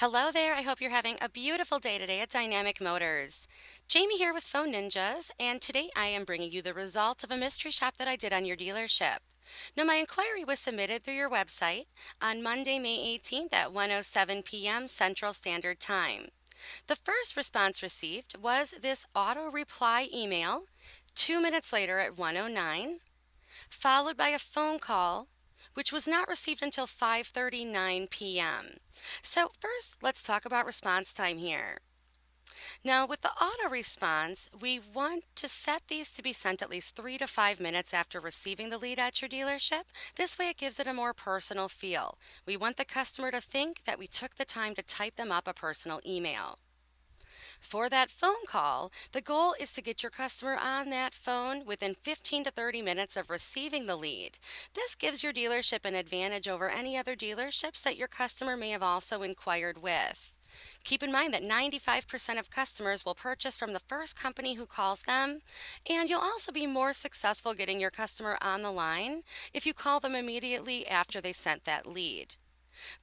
Hello there. I hope you're having a beautiful day today at Dynamic Motors. Jamie here with Phone Ninjas, and today I am bringing you the results of a mystery shop that I did on your dealership. Now, my inquiry was submitted through your website on Monday, May 18th at 1:07 p.m. Central Standard Time. The first response received was this auto reply email 2 minutes later at 1:09, followed by a phone call which was not received until 5:39 p.m. So first, let's talk about response time here. Now, with the auto response, we want to set these to be sent at least 3 to 5 minutes after receiving the lead at your dealership. This way it gives it a more personal feel. We want the customer to think that we took the time to type them up a personal email. For that phone call, the goal is to get your customer on that phone within 15 to 30 minutes of receiving the lead. This gives your dealership an advantage over any other dealerships that your customer may have also inquired with. Keep in mind that 95% of customers will purchase from the first company who calls them, and you'll also be more successful getting your customer on the line if you call them immediately after they sent that lead.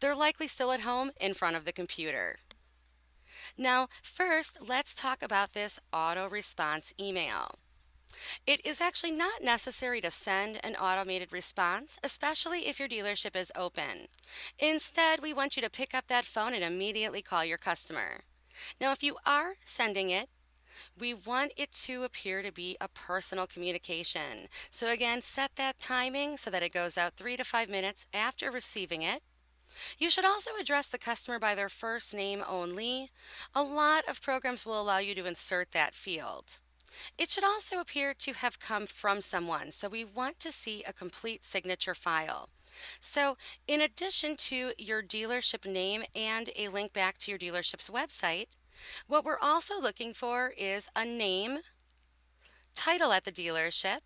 They're likely still at home in front of the computer. Now, first, let's talk about this auto response email. It is actually not necessary to send an automated response, especially if your dealership is open. Instead, we want you to pick up that phone and immediately call your customer. Now, if you are sending it, we want it to appear to be a personal communication. So again, set that timing so that it goes out 3 to 5 minutes after receiving it. You should also address the customer by their first name only. A lot of programs will allow you to insert that field. It should also appear to have come from someone, so we want to see a complete signature file. So, in addition to your dealership name and a link back to your dealership's website, what we're also looking for is a name, title at the dealership,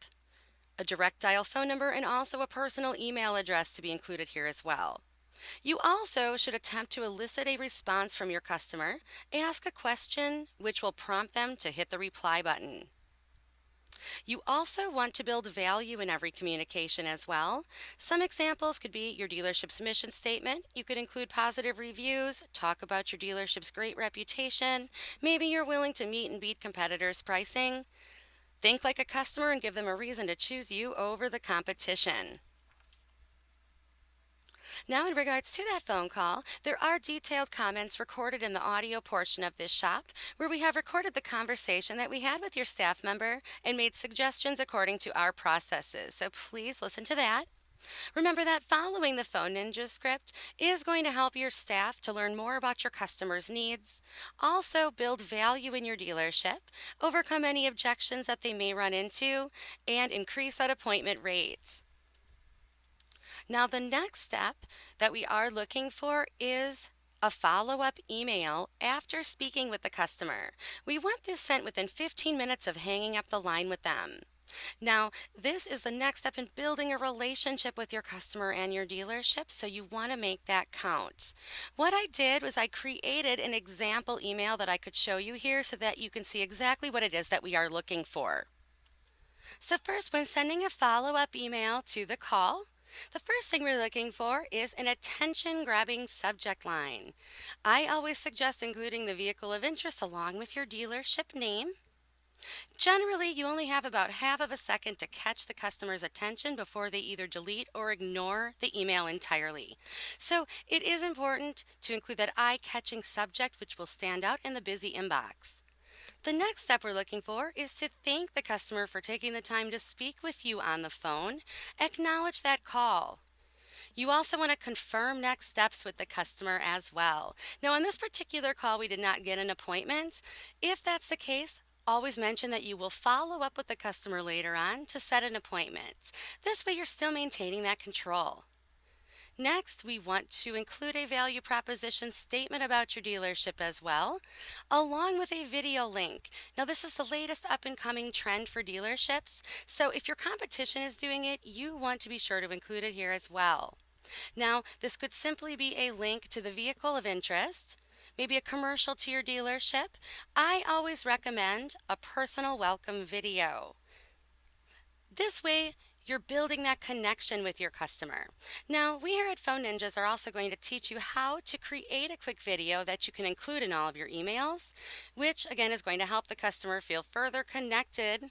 a direct dial phone number, and also a personal email address to be included here as well. You also should attempt to elicit a response from your customer. Ask a question which will prompt them to hit the reply button. You also want to build value in every communication as well. Some examples could be your dealership's mission statement. You could include positive reviews, talk about your dealership's great reputation. Maybe you're willing to meet and beat competitors' pricing. Think like a customer and give them a reason to choose you over the competition. Now, in regards to that phone call, there are detailed comments recorded in the audio portion of this shop where we have recorded the conversation that we had with your staff member and made suggestions according to our processes. So please listen to that. Remember that following the Phone Ninja script is going to help your staff to learn more about your customers' needs, also build value in your dealership, overcome any objections that they may run into, and increase that appointment rate. Now, the next step that we are looking for is a follow-up email after speaking with the customer. We want this sent within 15 minutes of hanging up the line with them. Now, this is the next step in building a relationship with your customer and your dealership, so you want to make that count. What I did was I created an example email that I could show you here so that you can see exactly what it is that we are looking for. So first, when sending a follow-up email to the call, the first thing we're looking for is an attention-grabbing subject line. I always suggest including the vehicle of interest along with your dealership name. Generally, you only have about half of a second to catch the customer's attention before they either delete or ignore the email entirely. So it is important to include that eye-catching subject which will stand out in the busy inbox. The next step we're looking for is to thank the customer for taking the time to speak with you on the phone. Acknowledge that call. You also want to confirm next steps with the customer as well. Now, on this particular call, we did not get an appointment. If that's the case, always mention that you will follow up with the customer later on to set an appointment. This way, you're still maintaining that control. Next, we want to include a value proposition statement about your dealership as well, along with a video link. Now, this is the latest up and coming trend for dealerships, so if your competition is doing it, you want to be sure to include it here as well. Now, this could simply be a link to the vehicle of interest, maybe a commercial to your dealership. I always recommend a personal welcome video. This way, You're building that connection with your customer. Now, we here at Phone Ninjas are also going to teach you how to create a quick video that you can include in all of your emails, which again is going to help the customer feel further connected.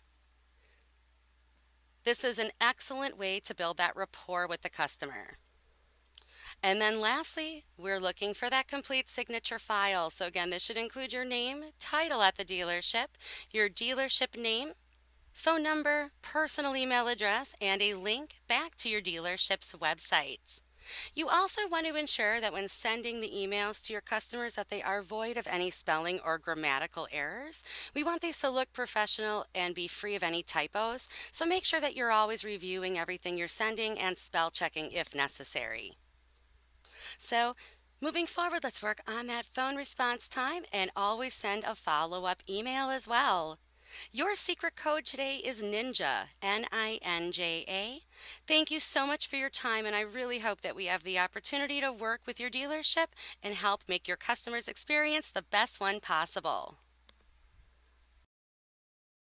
This is an excellent way to build that rapport with the customer. And then lastly, we're looking for that complete signature file. So again, this should include your name, title at the dealership, your dealership name, phone number, personal email address, and a link back to your dealership's website. You also want to ensure that when sending the emails to your customers that they are void of any spelling or grammatical errors. We want these to look professional and be free of any typos. So make sure that you're always reviewing everything you're sending and spell checking if necessary. So moving forward, let's work on that phone response time and always send a follow-up email as well. Your secret code today is NINJA, Ninja. Thank you so much for your time, and I really hope that we have the opportunity to work with your dealership and help make your customers' experience the best one possible.